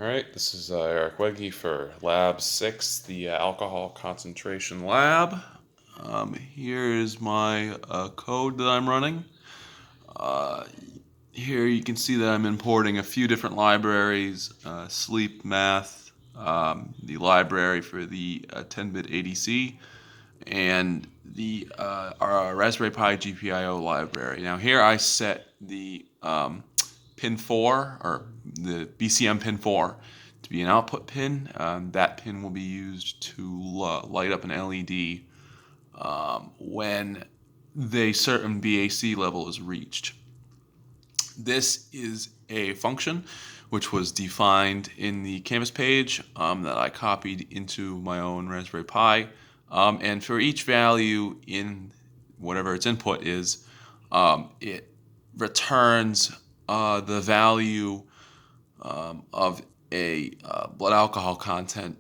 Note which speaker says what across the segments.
Speaker 1: All right, this is Erik Wegge for Lab 6, the alcohol concentration lab. Here is my code that I'm running. Uh, Here you can see that I'm importing a few different libraries, sleep math, the library for the 10-bit ADC, and the our Raspberry Pi GPIO library. Now here I set the pin 4, or the BCM pin 4, to be an output pin. That pin will be used to light up an LED when the certain BAC level is reached. This is a function which was defined in the Canvas page that I copied into my own Raspberry Pi. And for each value in whatever its input is, it returns the value of a blood alcohol content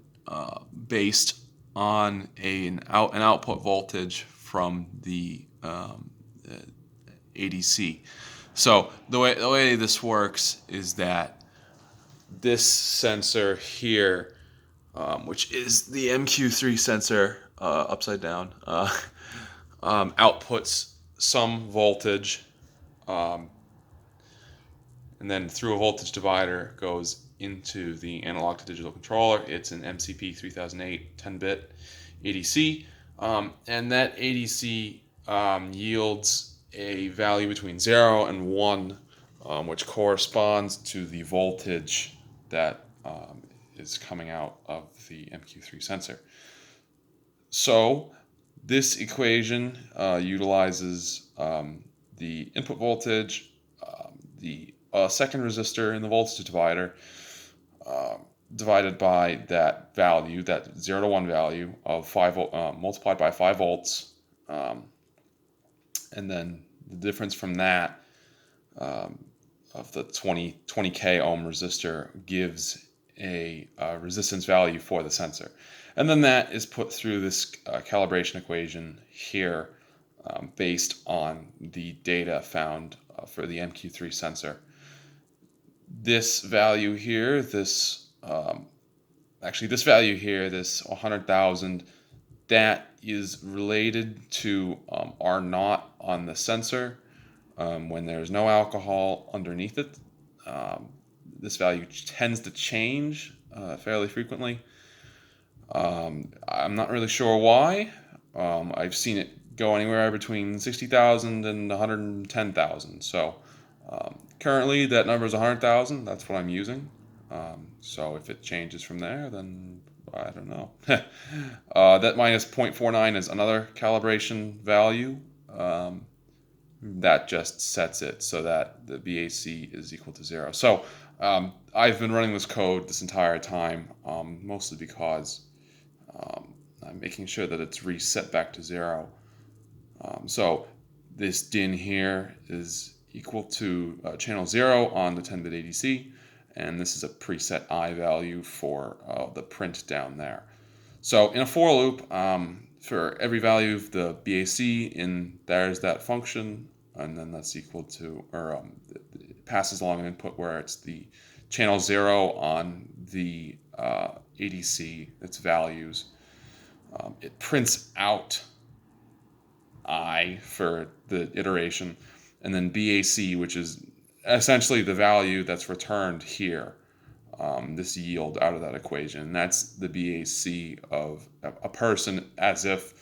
Speaker 1: based on an output voltage from the ADC. So the way this works is that this sensor here, which is the MQ3 sensor upside down, outputs some voltage, and then through a voltage divider goes into the analog to digital controller. It's an MCP 3008 10-bit ADC, and that ADC yields a value between 0 and 1, which corresponds to the voltage that is coming out of the MQ3 sensor. So this equation utilizes the input voltage, the second resistor in the voltage divider, divided by that value, that 0 to 1 value of 5 multiplied by 5 volts, and then the difference from that of the 20k ohm resistor gives a resistance value for the sensor. And then that is put through this calibration equation here based on the data found for the MQ3 sensor. This value here, this value here, this 100,000, that is related to R naught on the sensor when there's no alcohol underneath it. This value tends to change fairly frequently. I'm not really sure why. I've seen it go anywhere between 60,000 and 110,000. So currently that number is 100,000. That's what I'm using. So if it changes from there, then I don't know. That minus 0.49 is another calibration value. That just sets it so that the BAC is equal to 0. So I've been running this code this entire time, mostly because I'm making sure that it's reset back to 0. So this DIN here is equal to channel 0 on the 10-bit ADC, and this is a preset I value for the print down there. So in a for loop, for every value of the BAC, there's that function, and then that's equal to, or it passes along an input where it's the channel 0 on the ADC, its values. It prints out I for the iteration, and then BAC, which is essentially the value that's returned here, this yield out of that equation. And that's the BAC of a person as if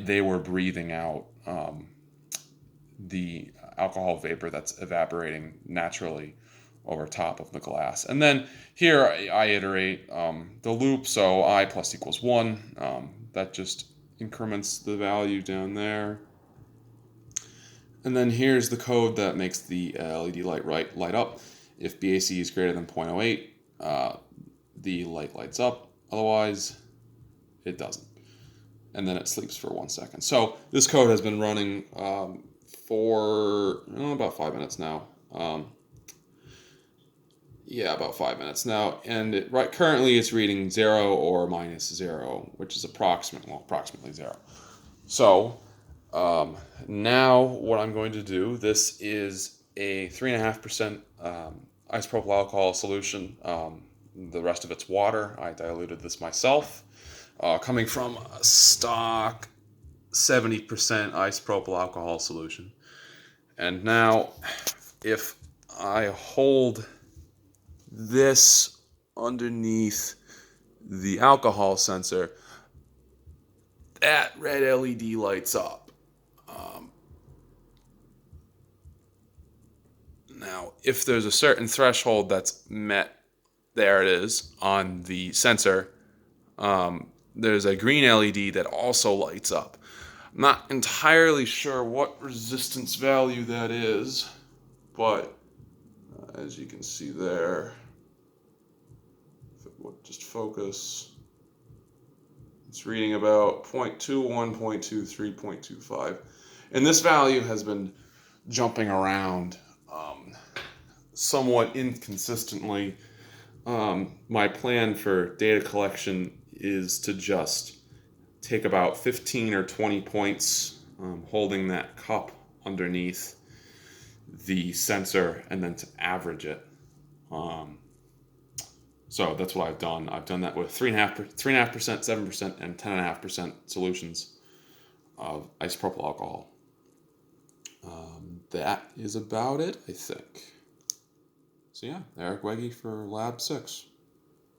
Speaker 1: they were breathing out the alcohol vapor that's evaporating naturally over top of the glass. And then here I iterate the loop, so I plus equals 1. That just increments the value down there. And then here's the code that makes the LED light up. If BAC is greater than 0.08, the light lights up. Otherwise, it doesn't. And then it sleeps for 1 second. So this code has been running for about 5 minutes now. About 5 minutes now. And currently it's reading 0 or minus 0, which is approximately 0. So now what I'm going to do, this is a 3.5% isopropyl alcohol solution. The rest of it's water. I diluted this myself. Coming from a stock 70% isopropyl alcohol solution. And now, if I hold this underneath the alcohol sensor, that red LED lights up. Now, if there's a certain threshold that's met, there it is on the sensor, there's a green LED that also lights up. I'm not entirely sure what resistance value that is, but as you can see there, if it would just focus, it's reading about 0.21, 0.23, 0.25. And this value has been jumping around somewhat inconsistently. My plan for data collection is to just take about 15 or 20 points, holding that cup underneath the sensor, and then to average it. So that's what I've done. I've done that with 3.5%, 7%, and 10.5% solutions of isopropyl alcohol. That is about it, I think. So yeah, Erik Wegge for Lab 6.